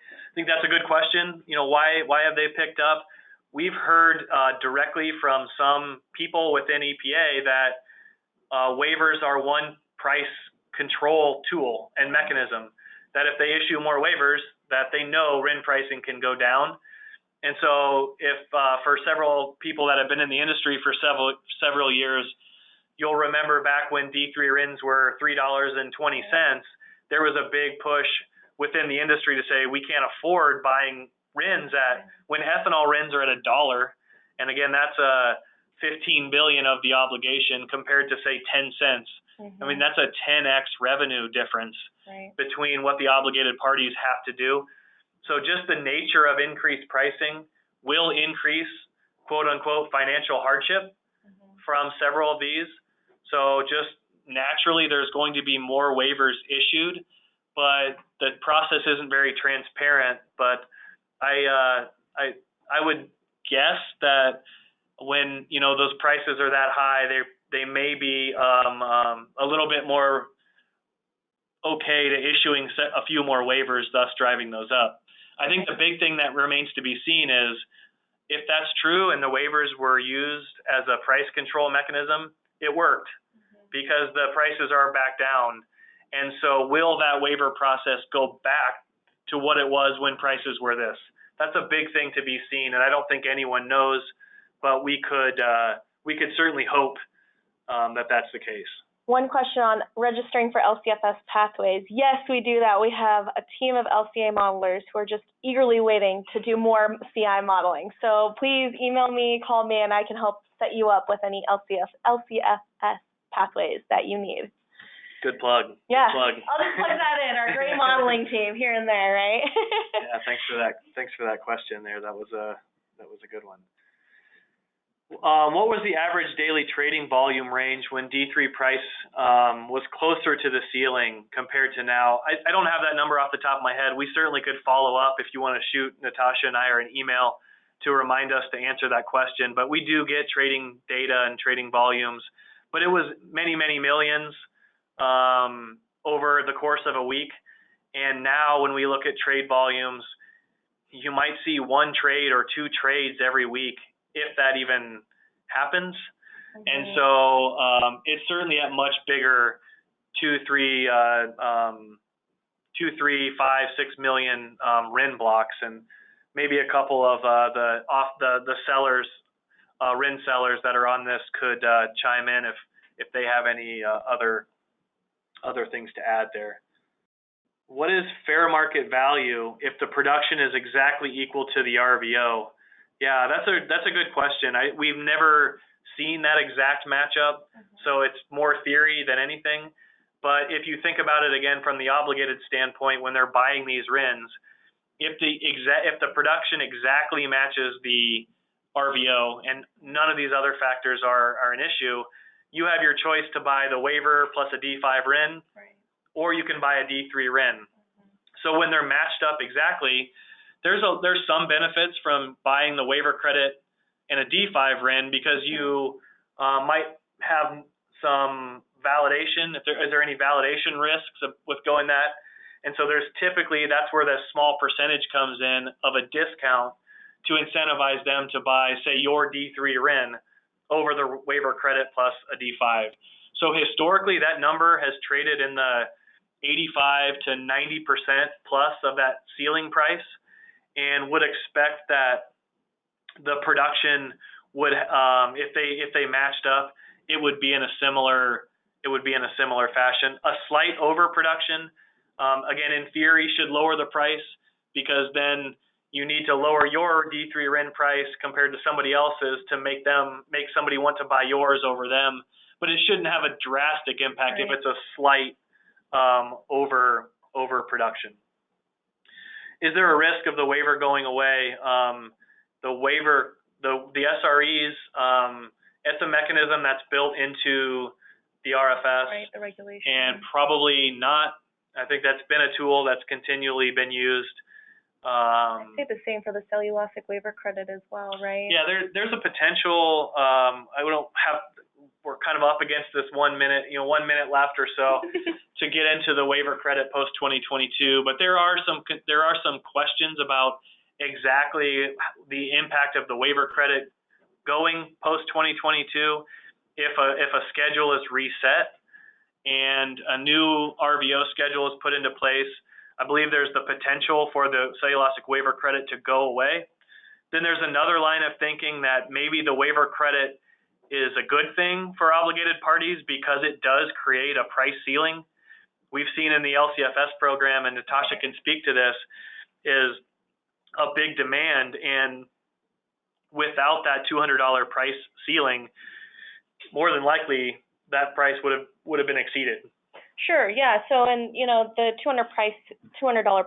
I think that's a good question. Why have they picked up? We've heard directly from some people within EPA that waivers are one price control tool and mechanism, that if they issue more waivers, that they know RIN pricing can go down. And so if for several people that have been in the industry for several years, you'll remember back when D3 RINs were $3.20, there was a big push within the industry to say we can't afford buying RINs when ethanol RINs are at $1. And again, that's 15 billion of the obligation compared to say 10 cents. I mean, that's a 10x revenue difference between what the obligated parties have to do. So just the nature of increased pricing will increase, quote unquote, financial hardship from several of these. So just naturally, there's going to be more waivers issued, but the process isn't very transparent. But I would guess that when those prices are that high, they may be a little bit more okay to issuing a few more waivers, thus driving those up. I think the big thing that remains to be seen is if that's true and the waivers were used as a price control mechanism, it worked because the prices are back down. And so will that waiver process go back to what it was when prices were this? That's a big thing to be seen, and I don't think anyone knows, but we could certainly hope that that's the case. One question on registering for LCFS pathways. Yes, we do that. We have a team of LCA modelers who are just eagerly waiting to do more CI modeling. So please email me, call me, and I can help set you up with any LCFS pathways that you need. Good plug. Yeah, Good plug. I'll just plug that in, our great modeling team here and there, right? Yeah, thanks for that. Thanks for that question there. That was a good one. What was the average daily trading volume range when D3 price was closer to the ceiling compared to now? I don't have that number off the top of my head. We certainly could follow up if you want to shoot Natasha and I or an email to remind us to answer that question. But we do get trading data and trading volumes, but it was many, many millions over the course of a week. And now when we look at trade volumes, you might see one trade or two trades every week, if that even happens. Mm-hmm. And so it's certainly at much bigger 2, 3, 5, 6 million RIN blocks, and maybe a couple of the sellers, RIN sellers that are on this could chime in if they have any other things to add there. What is fair market value if the production is exactly equal to the RVO? Yeah, that's a good question. We've never seen that exact matchup, so it's more theory than anything. But if you think about it again from the obligated standpoint, when they're buying these RINs, if the production exactly matches the RVO and none of these other factors are an issue, you have your choice to buy the waiver plus a D5 RIN, right, or you can buy a D3 RIN. So when they're matched up exactly, there's some benefits from buying the waiver credit and a D5 RIN because you might have some validation. Is there any validation risks with going that? And so that's where the small percentage comes in of a discount to incentivize them to buy, say, your D3 RIN over the waiver credit plus a D5. So historically, that number has traded in the 85 to 90% plus of that ceiling price, and would expect that the production would, if they matched up, it would be in a similar fashion. A slight overproduction, again, in theory, should lower the price because then you need to lower your D3 RIN price compared to somebody else's to make somebody want to buy yours over them. But it shouldn't have a drastic impact, right, if it's a slight overproduction. Is there a risk of the waiver going away? The waiver, the SREs, it's a mechanism that's built into the RFS, right, the regulation, and probably not. I think that's been a tool that's continually been used. I'd say the same for the cellulosic waiver credit as well, right? Yeah, there's a potential. We're kind of up against this 1 minute left or so to get into the waiver credit post 2022. But there are some questions about exactly the impact of the waiver credit going post 2022 if a schedule is reset and a new RVO schedule is put into place. I believe there's the potential for the cellulosic waiver credit to go away. Then there's another line of thinking that maybe the waiver credit is a good thing for obligated parties because it does create a price ceiling. We've seen in the LCFS program, and Natasha can speak to this, is a big demand, and without that $200 price ceiling, more than likely that price would have been exceeded. Sure, yeah. So, and the $200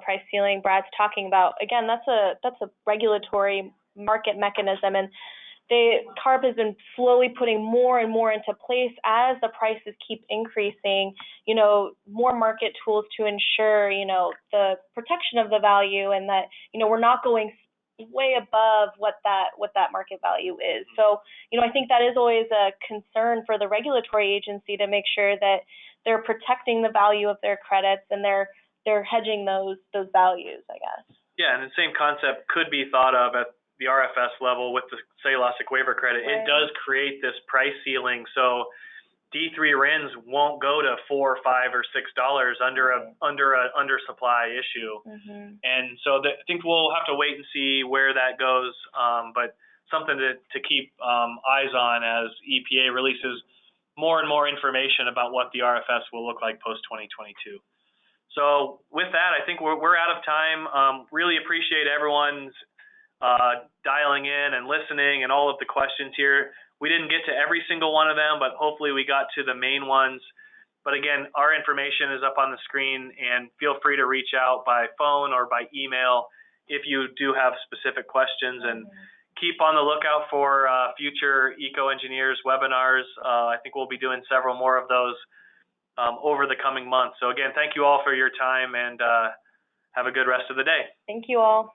price ceiling Brad's talking about, again, that's a regulatory market mechanism, and CARB has been slowly putting more and more into place as the prices keep increasing, more market tools to ensure, the protection of the value, and that, we're not going way above what that market value is. So, I think that is always a concern for the regulatory agency to make sure that they're protecting the value of their credits and they're hedging those values, I guess. Yeah, and the same concept could be thought of at the RFS level with the cellulosic waiver credit. Right. It does create this price ceiling, so D3 RINs won't go to $4, $5, or $6 under a undersupply issue. Mm-hmm. And so I think we'll have to wait and see where that goes, but something to keep eyes on as EPA releases more and more information about what the RFS will look like post-2022. So with that, I think we're out of time. Really appreciate everyone's dialing in and listening and all of the questions here. We didn't get to every single one of them, but hopefully we got to the main ones. But again, our information is up on the screen, and feel free to reach out by phone or by email if you do have specific questions. And keep on the lookout for future EcoEngineers webinars. I think we'll be doing several more of those over the coming months. So again, thank you all for your time, and have a good rest of the day. Thank you all.